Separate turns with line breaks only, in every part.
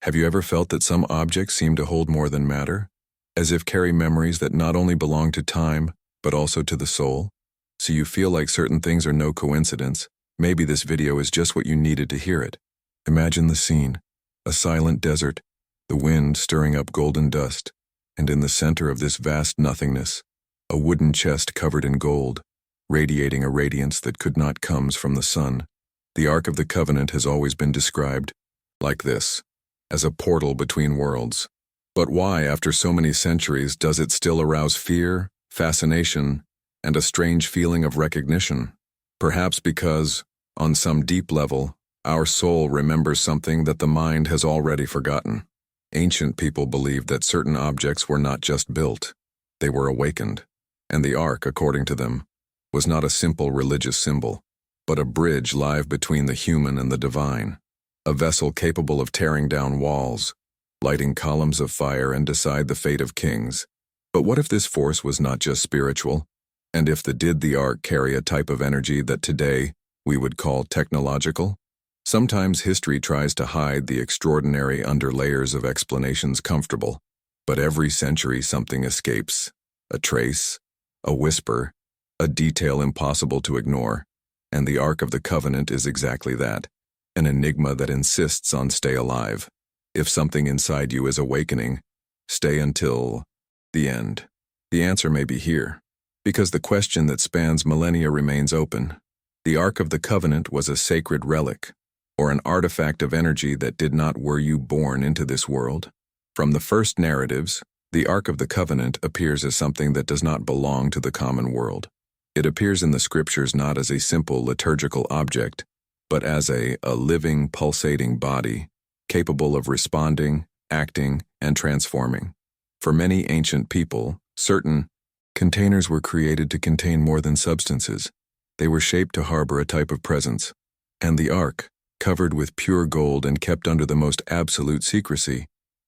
Have you ever felt that some objects seem to hold more than matter, as if carry memories that not only belong to time, but also to the soul? So you feel like certain things are no coincidence. Maybe this video is just what you needed to hear it. Imagine the scene, a silent desert, the wind stirring up golden dust, and in the center of this vast nothingness, a wooden chest covered in gold, radiating a radiance that could not come from the sun. The Ark of the Covenant has always been described like this, as a portal between worlds. But why, after so many centuries, does it still arouse fear, fascination, and a strange feeling of recognition? Perhaps because, on some deep level, our soul remembers something that the mind has already forgotten. Ancient people believed that certain objects were not just built, they were awakened, and the Ark, according to them, was not a simple religious symbol, but a bridge live between the human and the divine, a vessel capable of tearing down walls, lighting columns of fire, and decide the fate of kings. But what if this force was not just spiritual? And if did the Ark carry a type of energy that today we would call technological? Sometimes history tries to hide the extraordinary under layers of explanations comfortable, but every century something escapes, a trace, a whisper, a detail impossible to ignore, and the Ark of the Covenant is exactly that, an enigma that insists on stay alive. If something inside you is awakening, stay until the end. The answer may be here, because the question that spans millennia remains open. The Ark of the Covenant was a sacred relic, or an artifact of energy that did not were you born into this world. From the first narratives, the Ark of the Covenant appears as something that does not belong to the common world. It appears in the scriptures not as a simple liturgical object, but as a living, pulsating body, capable of responding, acting, and transforming. For many ancient people, certain containers were created to contain more than substances. They were shaped to harbor a type of presence, and the Ark, covered with pure gold and kept under the most absolute secrecy,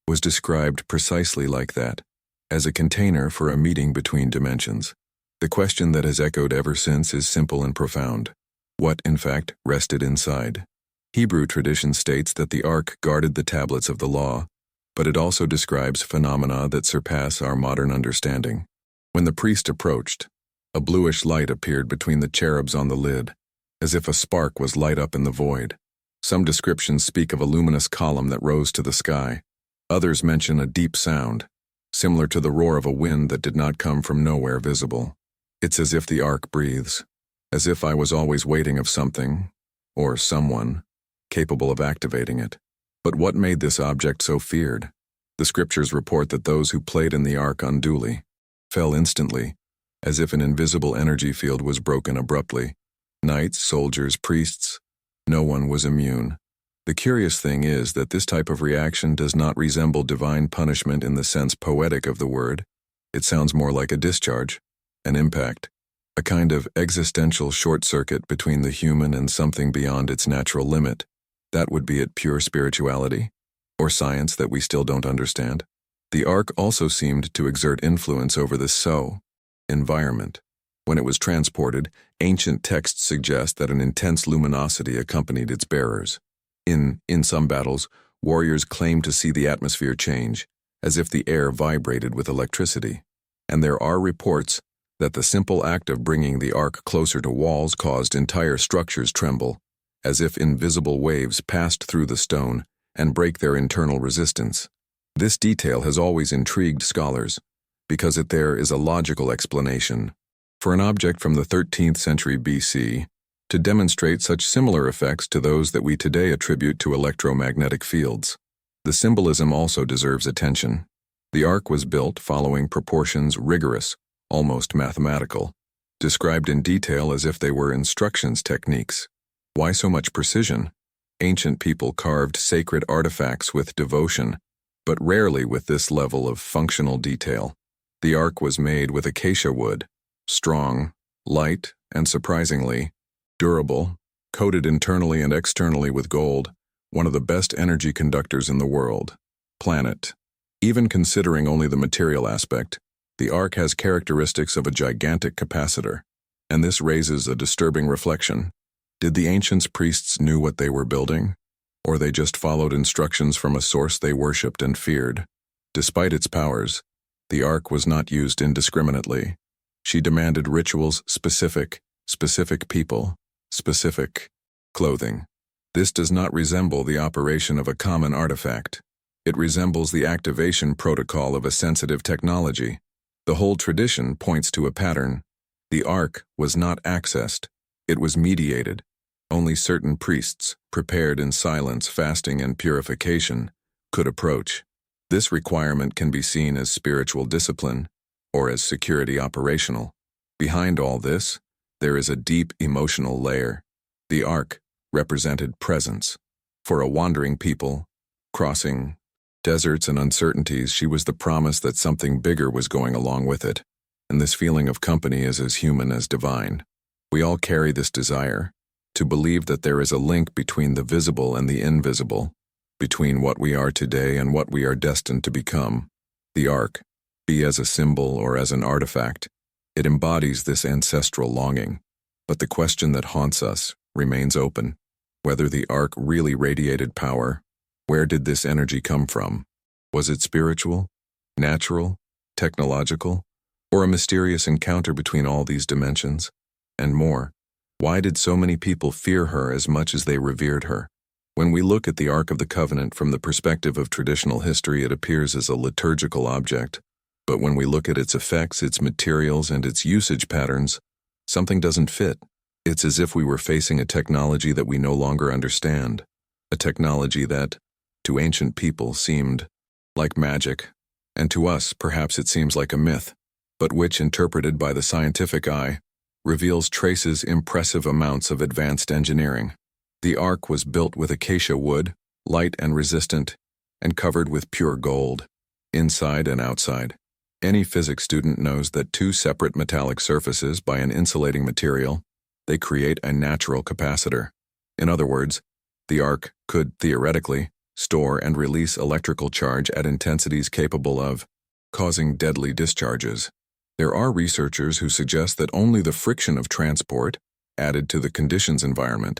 was described precisely like that, as a container for a meeting between dimensions. The question that has echoed ever since is simple and profound. What, in fact, rested inside? Hebrew tradition states that the Ark guarded the tablets of the law, but it also describes phenomena that surpass our modern understanding. When the priest approached, a bluish light appeared between the cherubs on the lid, as if a spark was light up in the void. Some descriptions speak of a luminous column that rose to the sky. Others mention a deep sound, similar to the roar of a wind that did not come from nowhere visible. It's as if the Ark breathes, as if I was always waiting of something, or someone, capable of activating it. But what made this object so feared? The scriptures report that those who played in the Ark unduly fell instantly, as if an invisible energy field was broken abruptly. Knights, soldiers, priests, no one was immune. The curious thing is that this type of reaction does not resemble divine punishment in the sense poetic of the word. It sounds more like a discharge, an impact, a kind of existential short circuit between the human and something beyond its natural limit. That would be it pure spirituality, or science that we still don't understand. The Ark also seemed to exert influence over the environment. When it was transported, ancient texts suggest that an intense luminosity accompanied its bearers. In some battles, warriors claimed to see the atmosphere change, as if the air vibrated with electricity. And there are reports that the simple act of bringing the Ark closer to walls caused entire structures tremble, as if invisible waves passed through the stone and break their internal resistance. This detail has always intrigued scholars, because there is a logical explanation for an object from the 13th century BC to demonstrate such similar effects to those that we today attribute to electromagnetic fields. The symbolism also deserves attention. The Ark was built following proportions rigorous, almost mathematical, described in detail as if they were instructions techniques. Why so much precision? Ancient people carved sacred artifacts with devotion, but rarely with this level of functional detail. The Ark was made with acacia wood, strong, light, and surprisingly durable, coated internally and externally with gold, one of the best energy conductors in the world. Planet. Even considering only the material aspect, the Ark has characteristics of a gigantic capacitor, and this raises a disturbing reflection. Did the ancients' priests knew what they were building? Or they just followed instructions from a source they worshipped and feared. Despite its powers, the Ark was not used indiscriminately. She demanded rituals specific people, specific clothing. This does not resemble the operation of a common artifact. It resembles the activation protocol of a sensitive technology. The whole tradition points to a pattern. The Ark was not accessed. It was mediated. Only certain priests, prepared in silence, fasting, and purification, could approach. This requirement can be seen as spiritual discipline or as security operational. Behind all this, there is a deep emotional layer. The Ark represented presence. For a wandering people, crossing deserts and uncertainties, she was the promise that something bigger was going along with it. And this feeling of company is as human as divine. We all carry this desire to believe that there is a link between the visible and the invisible, between what we are today and what we are destined to become. The Ark, be as a symbol or as an artifact, it embodies this ancestral longing. But the question that haunts us remains open. Whether the Ark really radiated power, where did this energy come from? Was it spiritual, natural, technological, or a mysterious encounter between all these dimensions? And more, why did so many people fear her as much as they revered her? When we look at the Ark of the Covenant from the perspective of traditional history, it appears as a liturgical object. But when we look at its effects, its materials, and its usage patterns, something doesn't fit. It's as if we were facing a technology that we no longer understand, a technology that, to ancient people, seemed like magic, and to us, perhaps it seems like a myth, but which, interpreted by the scientific eye, reveals traces impressive amounts of advanced engineering. The Ark was built with acacia wood, light and resistant, and covered with pure gold, inside and outside. Any physics student knows that two separate metallic surfaces by an insulating material, they create a natural capacitor. In other words, the Ark could, theoretically, store and release electrical charge at intensities capable of causing deadly discharges. There are researchers who suggest that only the friction of transport, added to the conditions environment,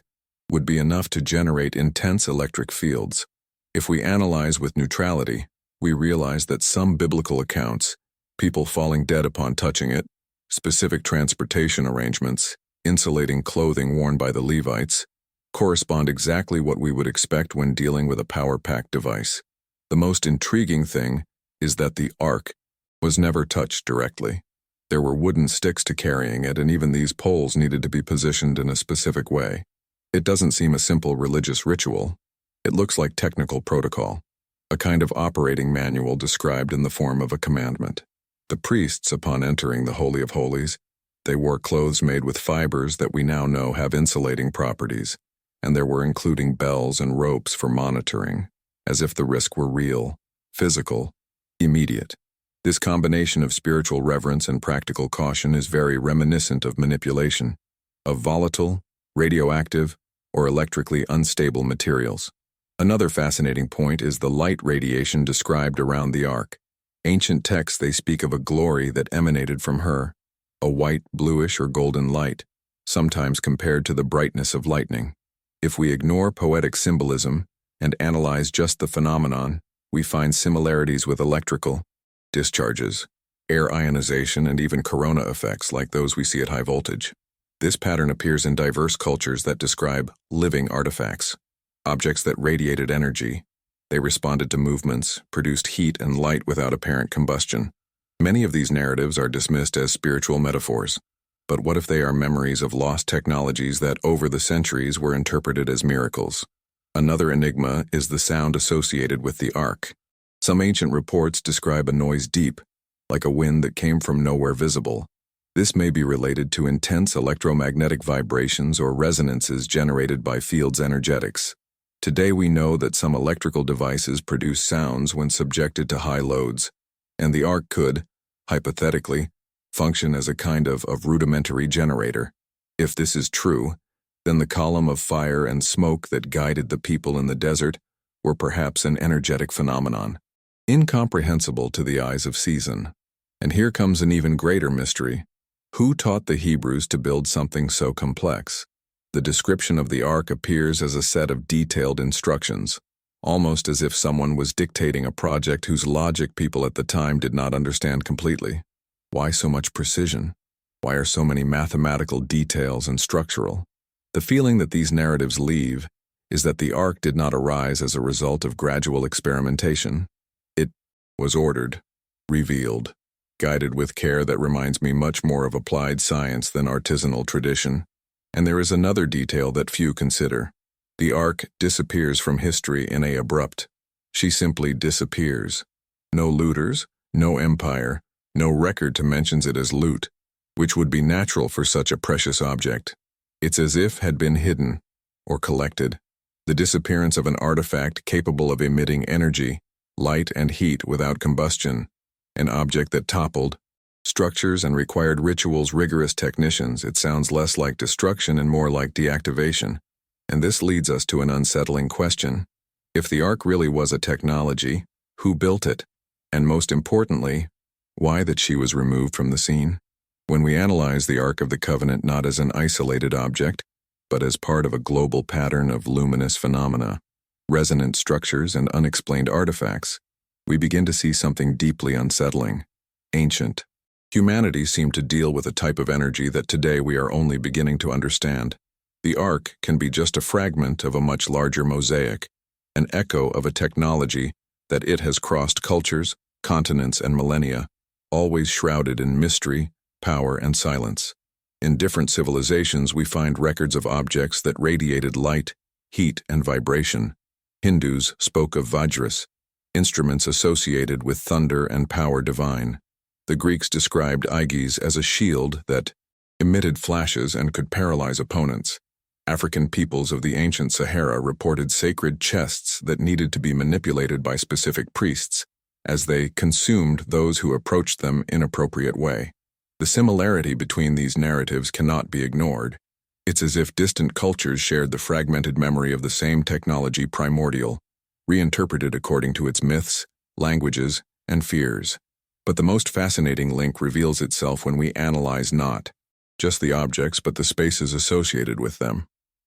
would be enough to generate intense electric fields. If we analyze with neutrality, we realize that some biblical accounts, people falling dead upon touching it, specific transportation arrangements, insulating clothing worn by the Levites, correspond exactly what we would expect when dealing with a power-packed device. The most intriguing thing is that the Ark was never touched directly. There were wooden sticks to carrying it, and even these poles needed to be positioned in a specific way. It doesn't seem a simple religious ritual. It looks like technical protocol, a kind of operating manual described in the form of a commandment. The priests, upon entering the Holy of Holies, they wore clothes made with fibers that we now know have insulating properties, and there were including bells and ropes for monitoring, as if the risk were real, physical, immediate. This combination of spiritual reverence and practical caution is very reminiscent of manipulation, of volatile, radioactive, or electrically unstable materials. Another fascinating point is the light radiation described around the Ark. Ancient texts, they speak of a glory that emanated from her, a white, bluish, or golden light, sometimes compared to the brightness of lightning. If we ignore poetic symbolism and analyze just the phenomenon, we find similarities with electrical discharges, air ionization, and even corona effects like those we see at high voltage. This pattern appears in diverse cultures that describe living artifacts, objects that radiated energy. They responded to movements, produced heat and light without apparent combustion. Many of these narratives are dismissed as spiritual metaphors. But what if they are memories of lost technologies that over the centuries were interpreted as miracles? Another enigma is the sound associated with the Ark. Some ancient reports describe a noise deep, like a wind that came from nowhere visible. This may be related to intense electromagnetic vibrations or resonances generated by field's energetics. Today we know that some electrical devices produce sounds when subjected to high loads, and the Ark could, hypothetically, function as a kind of rudimentary generator. If this is true, then the column of fire and smoke that guided the people in the desert were perhaps an energetic phenomenon, incomprehensible to the eyes of season. And here comes an even greater mystery. Who taught the Hebrews to build something so complex? The description of the ark appears as a set of detailed instructions, almost as if someone was dictating a project whose logic people at the time did not understand completely. Why so much precision? Why are so many mathematical details and structural? The feeling that these narratives leave is that the ark did not arise as a result of gradual experimentation. It was ordered, revealed, guided with care that reminds me much more of applied science than artisanal tradition. And there is another detail that few consider. The ark disappears from history in an abrupt. She simply disappears. No looters, no empire, no record to mention it as loot, which would be natural for such a precious object. It's as if had been hidden or collected. The disappearance of an artifact capable of emitting energy, light and heat without combustion, an object that toppled, structures and required rituals rigorous technicians, it sounds less like destruction and more like deactivation. And this leads us to an unsettling question. If the ark really was a technology, who built it? And most importantly, why that she was removed from the scene? When we analyze the Ark of the Covenant not as an isolated object, but as part of a global pattern of luminous phenomena, resonant structures and unexplained artifacts, we begin to see something deeply unsettling, ancient. Humanity seemed to deal with a type of energy that today we are only beginning to understand. The Ark can be just a fragment of a much larger mosaic, an echo of a technology that it has crossed cultures, continents, and millennia, always shrouded in mystery, power, and silence. In different civilizations, we find records of objects that radiated light, heat, and vibration. Hindus spoke of Vajras, instruments associated with thunder and power divine. The Greeks described Aegis as a shield that emitted flashes and could paralyze opponents. African peoples of the ancient Sahara reported sacred chests that needed to be manipulated by specific priests, as they consumed those who approached them in an inappropriate way. The similarity between these narratives cannot be ignored. It's as if distant cultures shared the fragmented memory of the same technology primordial, reinterpreted according to its myths, languages, and fears. But the most fascinating link reveals itself when we analyze not just the objects but the spaces associated with them.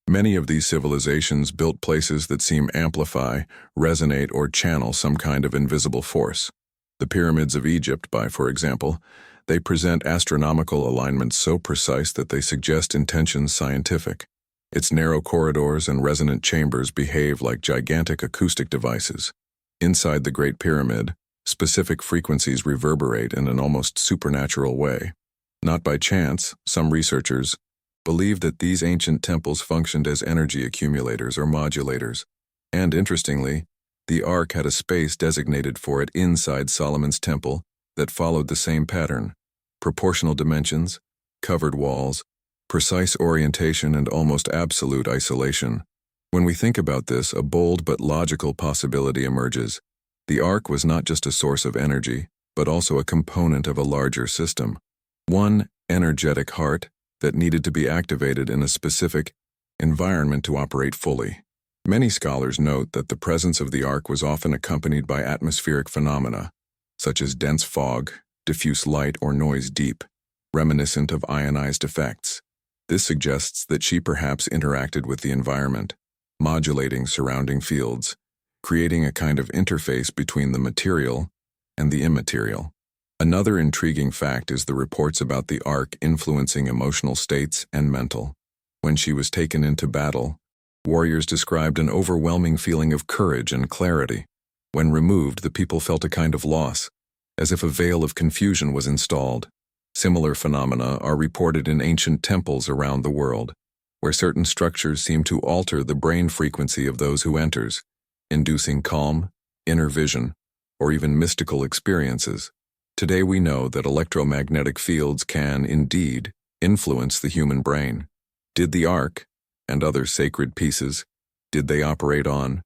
Many of these civilizations built places that seem amplify, resonate, or channel some kind of invisible force. The pyramids of Egypt, for example, they present astronomical alignments so precise that they suggest intentions scientific. Its narrow corridors and resonant chambers behave like gigantic acoustic devices. Inside the Great Pyramid, specific frequencies reverberate in an almost supernatural way. Not by chance, some researchers believe that these ancient temples functioned as energy accumulators or modulators. And interestingly, the Ark had a space designated for it inside Solomon's temple that followed the same pattern: proportional dimensions, covered walls, precise orientation, and almost absolute isolation. When we think about this, a bold but logical possibility emerges. The Ark was not just a source of energy, but also a component of a larger system. One energetic heart that needed to be activated in a specific environment to operate fully. Many scholars note that the presence of the Ark was often accompanied by atmospheric phenomena, such as dense fog, diffuse light, or noise deep, reminiscent of ionized effects. This suggests that she perhaps interacted with the environment, modulating surrounding fields, creating a kind of interface between the material and the immaterial. Another intriguing fact is the reports about the Ark influencing emotional states and mental. When she was taken into battle, warriors described an overwhelming feeling of courage and clarity. When removed, the people felt a kind of loss, as if a veil of confusion was installed. Similar phenomena are reported in ancient temples around the world, where certain structures seem to alter the brain frequency of those who enters, inducing calm, inner vision, or even mystical experiences. Today we know that electromagnetic fields can, indeed, influence the human brain. Did the Ark, and other sacred pieces, did they operate on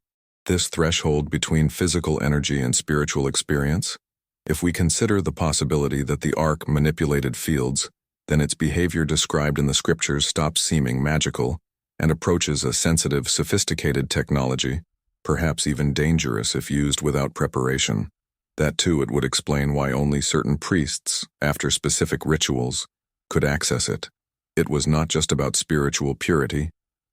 this threshold between physical energy and spiritual experience? If we consider the possibility that the Ark manipulated fields, then its behavior described in the scriptures stops seeming magical and approaches a sensitive, sophisticated technology, perhaps even dangerous if used without preparation. That too, it would explain why only certain priests, after specific rituals, could access it. It was not just about spiritual purity,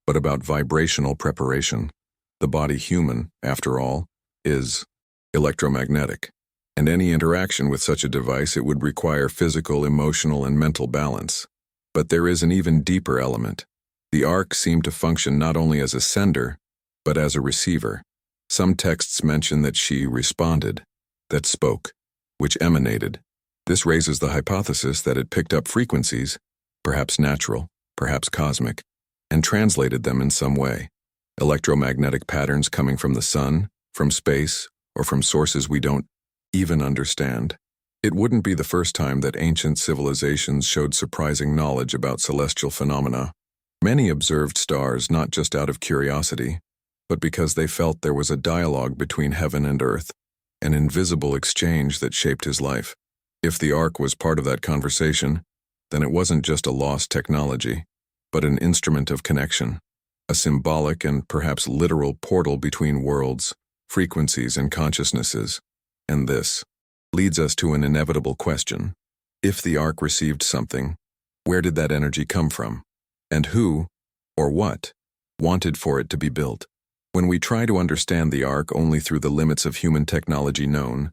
but about vibrational preparation. The body human, after all, is electromagnetic, and any interaction with such a device it would require physical, emotional, and mental balance. But there is an even deeper element. The Ark seemed to function not only as a sender, but as a receiver. Some texts mention that she responded, that spoke, which emanated. This raises the hypothesis that it picked up frequencies, perhaps natural, perhaps cosmic, and translated them in some way. Electromagnetic patterns coming from the sun, from space, or from sources we don't even understand. It wouldn't be the first time that ancient civilizations showed surprising knowledge about celestial phenomena. Many observed stars not just out of curiosity, but because they felt there was a dialogue between heaven and earth, an invisible exchange that shaped his life. If the Ark was part of that conversation, then it wasn't just a lost technology, but an instrument of connection, a symbolic and perhaps literal portal between worlds, frequencies, and consciousnesses. And this leads us to an inevitable question. If the Ark received something, where did that energy come from? And who, or what, wanted for it to be built? When we try to understand the Ark only through the limits of human technology known,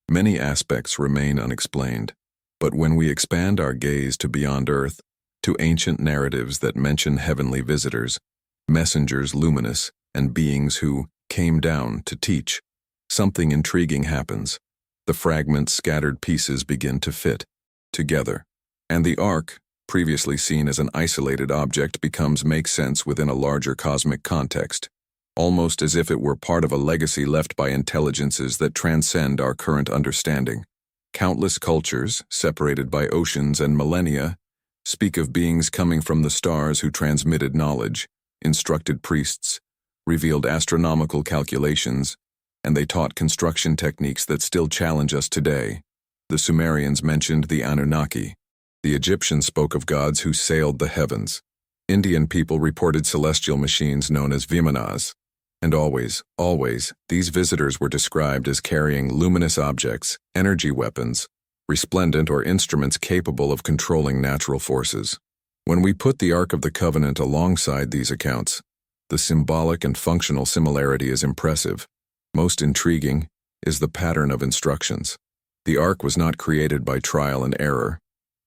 many aspects remain unexplained. But when we expand our gaze to beyond Earth, to ancient narratives that mention heavenly visitors, messengers luminous, and beings who came down to teach, something intriguing happens. The fragments, scattered pieces begin to fit together, and the Ark, previously seen as an isolated object, makes sense within a larger cosmic context, almost as if it were part of a legacy left by intelligences that transcend our current understanding. Countless cultures, separated by oceans and millennia, speak of beings coming from the stars who transmitted knowledge, instructed priests, revealed astronomical calculations, and they taught construction techniques that still challenge us today. The Sumerians mentioned the Anunnaki. The Egyptians spoke of gods who sailed the heavens. Indian people reported celestial machines known as Vimanas. And always, these visitors were described as carrying luminous objects, energy weapons, resplendent or instruments capable of controlling natural forces. When we put the Ark of the Covenant alongside these accounts, the symbolic and functional similarity is impressive. Most intriguing is the pattern of instructions. The Ark was not created by trial and error.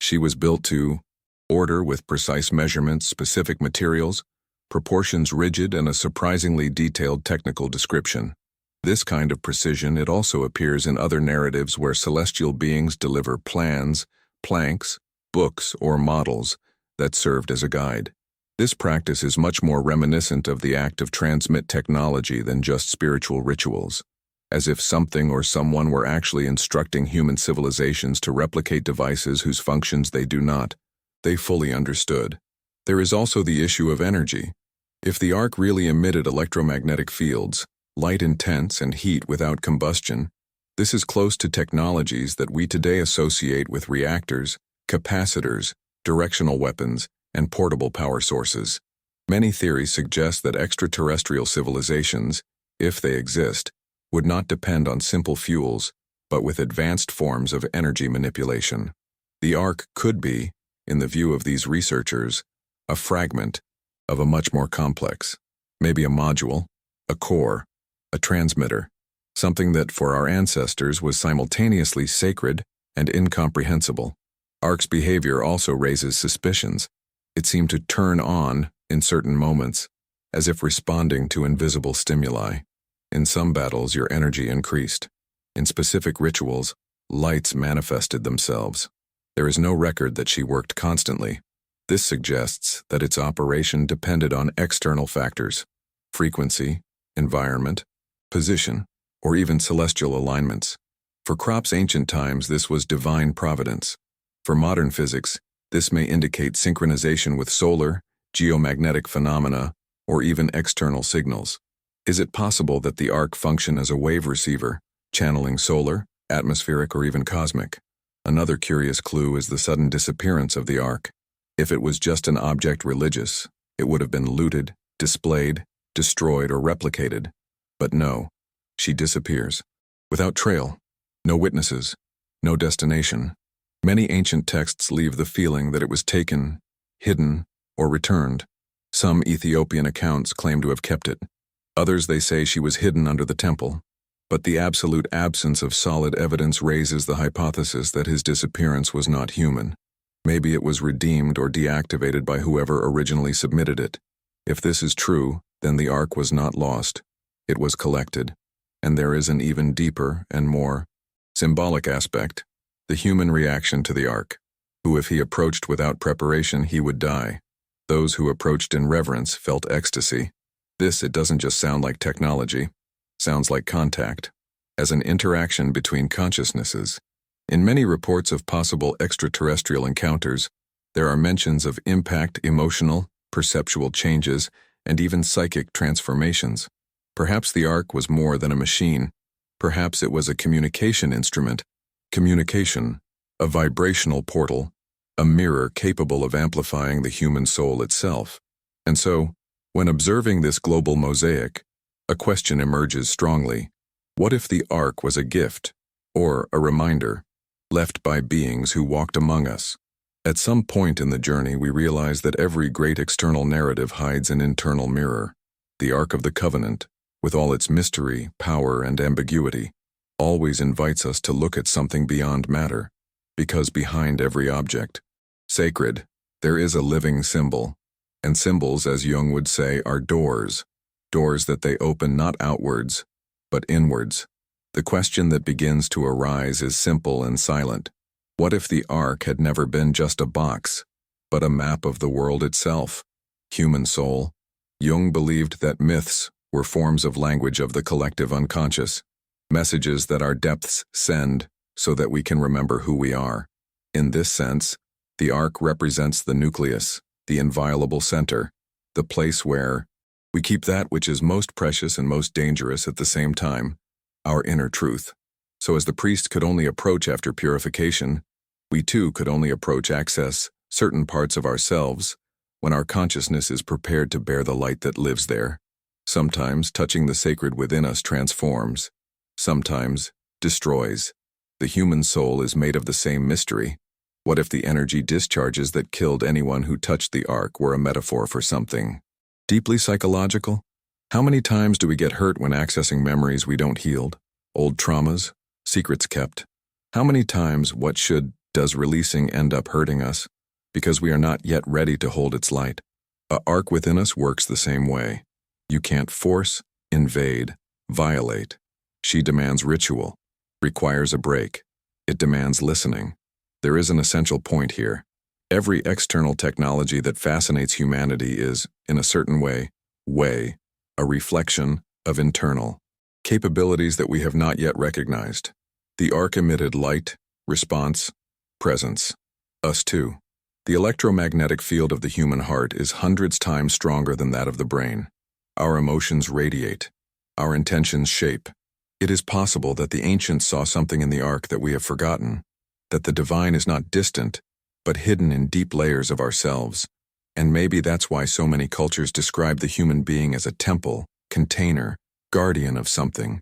She was built to order with precise measurements, specific materials, proportions rigid, and a surprisingly detailed technical description. This kind of precision, it also appears in other narratives where celestial beings deliver plans, planks, books, or models that served as a guide. This practice is much more reminiscent of the act of transmit technology than just spiritual rituals, as if something or someone were actually instructing human civilizations to replicate devices whose functions they do not. They fully understood. There is also the issue of energy. If the Ark really emitted electromagnetic fields, light intense and heat without combustion, this is close to technologies that we today associate with reactors, capacitors, directional weapons, and portable power sources. Many theories suggest that extraterrestrial civilizations, if they exist, would not depend on simple fuels, but with advanced forms of energy manipulation. The Ark could be, in the view of these researchers, a fragment of a much more complex, maybe a module, a core, a transmitter, something that for our ancestors was simultaneously sacred and incomprehensible. Ark's behavior also raises suspicions. It seemed to turn on in certain moments, as if responding to invisible stimuli. In some battles, your energy increased. In specific rituals, lights manifested themselves. There is no record that she worked constantly. This suggests that its operation depended on external factors, frequency, environment, position, or even celestial alignments. For Kropp's ancient times, this was divine providence. For modern physics, this may indicate synchronization with solar, geomagnetic phenomena, or even external signals. Is it possible that the Ark functioned as a wave receiver, channeling solar, atmospheric, or even cosmic? Another curious clue is the sudden disappearance of the Ark. If it was just an object religious, it would have been looted, displayed, destroyed, or replicated. But no, she disappears. Without trail, no witnesses, no destination. Many ancient texts leave the feeling that it was taken, hidden, or returned. Some Ethiopian accounts claim to have kept it. Others they say she was hidden under the temple. But the absolute absence of solid evidence raises the hypothesis that his disappearance was not human. Maybe it was redeemed or deactivated by whoever originally submitted it. If this is true, then the Ark was not lost. It was collected. And there is an even deeper and more symbolic aspect, the human reaction to the Ark, who if he approached without preparation he would die. Those who approached in reverence felt ecstasy. This, it doesn't just sound like technology, sounds like contact, as an interaction between consciousnesses. In many reports of possible extraterrestrial encounters, there are mentions of impact, emotional, perceptual changes, and even psychic transformations. Perhaps the Ark was more than a machine. Perhaps it was a communication instrument. Communication, a vibrational portal, a mirror capable of amplifying the human soul itself. And so, when observing this global mosaic, a question emerges strongly. What if the Ark was a gift, or a reminder, left by beings who walked among us? At some point in the journey, we realize that every great external narrative hides an internal mirror. The Ark of the Covenant, with all its mystery, power, and ambiguity, always invites us to look at something beyond matter, because behind every object, sacred, there is a living symbol. And symbols, as Jung would say, are doors. Doors that they open not outwards, but inwards. The question that begins to arise is simple and silent. What if the Ark had never been just a box, but a map of the world itself? Human soul. Jung believed that myths were forms of language of the collective unconscious, messages that our depths send so that we can remember who we are. In this sense, the Ark represents the nucleus, the inviolable center, the place where we keep that which is most precious and most dangerous at the same time, our inner truth. So as the priest could only approach after purification, we too could only access certain parts of ourselves when our consciousness is prepared to bear the light that lives there. Sometimes touching the sacred within us transforms, sometimes destroys. The human soul is made of the same mystery. What if the energy discharges that killed anyone who touched the Ark were a metaphor for something deeply psychological? How many times do we get hurt when accessing memories we don't healed, old traumas, secrets kept? How many times does releasing end up hurting us because we are not yet ready to hold its light? A Ark within us works the same way. You can't force, invade, violate. She demands ritual, requires a break. It demands listening. There is an essential point here. Every external technology that fascinates humanity is, in a certain way, a reflection of internal capabilities that we have not yet recognized. The Ark emitted light, response, presence. Us too. The electromagnetic field of the human heart is hundreds times stronger than that of the brain. Our emotions radiate. Our intentions shape. It is possible that the ancients saw something in the Ark that we have forgotten, that the divine is not distant, but hidden in deep layers of ourselves. And maybe that's why so many cultures describe the human being as a temple, container, guardian of something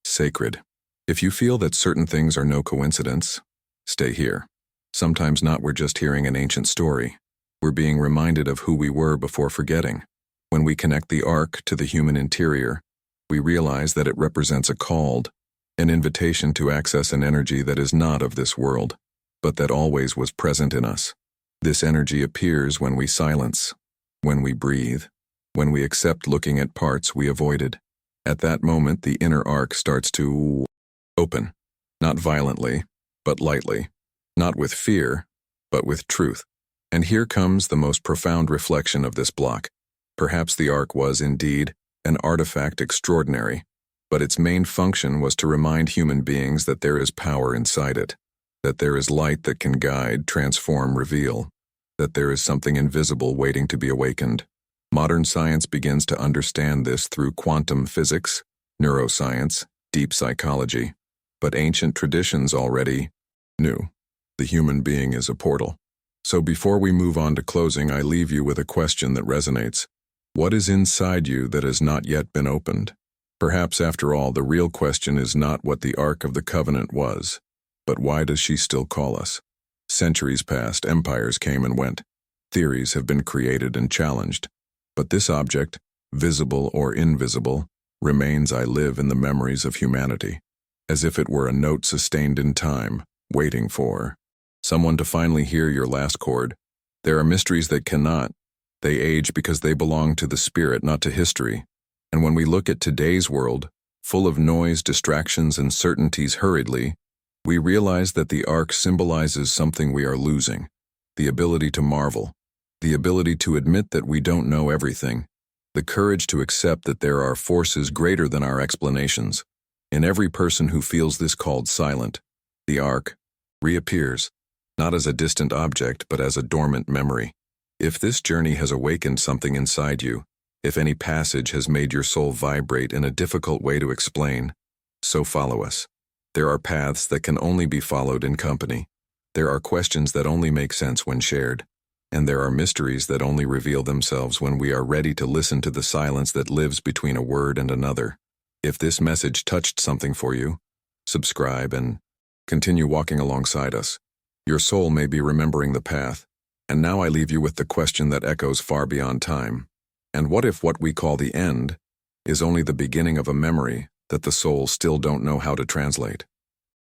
sacred. If you feel that certain things are no coincidence, stay here. Sometimes not. We're just hearing an ancient story. We're being reminded of who we were before forgetting. When we connect the Ark to the human interior, we realize that it represents an invitation to access an energy that is not of this world, but that always was present in us. This energy appears when we silence, when we breathe, when we accept looking at parts we avoided. At that moment, the inner Ark starts to open, not violently, but lightly, not with fear, but with truth. And here comes the most profound reflection of this block. Perhaps the Ark was indeed an artifact extraordinary, but its main function was to remind human beings that there is power inside it, that there is light that can guide, transform, reveal, that there is something invisible waiting to be awakened. Modern science begins to understand this through quantum physics, neuroscience, deep psychology, but ancient traditions already knew. The human being is a portal. So before we move on to closing, I leave you with a question that resonates. What is inside you that has not yet been opened? Perhaps, after all, the real question is not what the Ark of the Covenant was, but why does she still call us? Centuries passed, empires came and went. Theories have been created and challenged. But this object, visible or invisible, remains I live in the memories of humanity, as if it were a note sustained in time, waiting for someone to finally hear your last chord. There are mysteries that cannot. They age because they belong to the spirit, not to history. And when we look at today's world, full of noise, distractions, and certainties hurriedly, we realize that the arc symbolizes something we are losing: the ability to marvel, the ability to admit that we don't know everything, the courage to accept that there are forces greater than our explanations. In every person who feels this called silent, the arc reappears, not as a distant object, but as a dormant memory. If this journey has awakened something inside you, if any passage has made your soul vibrate in a difficult way to explain, so follow us. There are paths that can only be followed in company. There are questions that only make sense when shared. And there are mysteries that only reveal themselves when we are ready to listen to the silence that lives between a word and another. If this message touched something for you, subscribe and continue walking alongside us. Your soul may be remembering the path, and now I leave you with the question that echoes far beyond time. And what if what we call the end is only the beginning of a memory that the soul still don't know how to translate?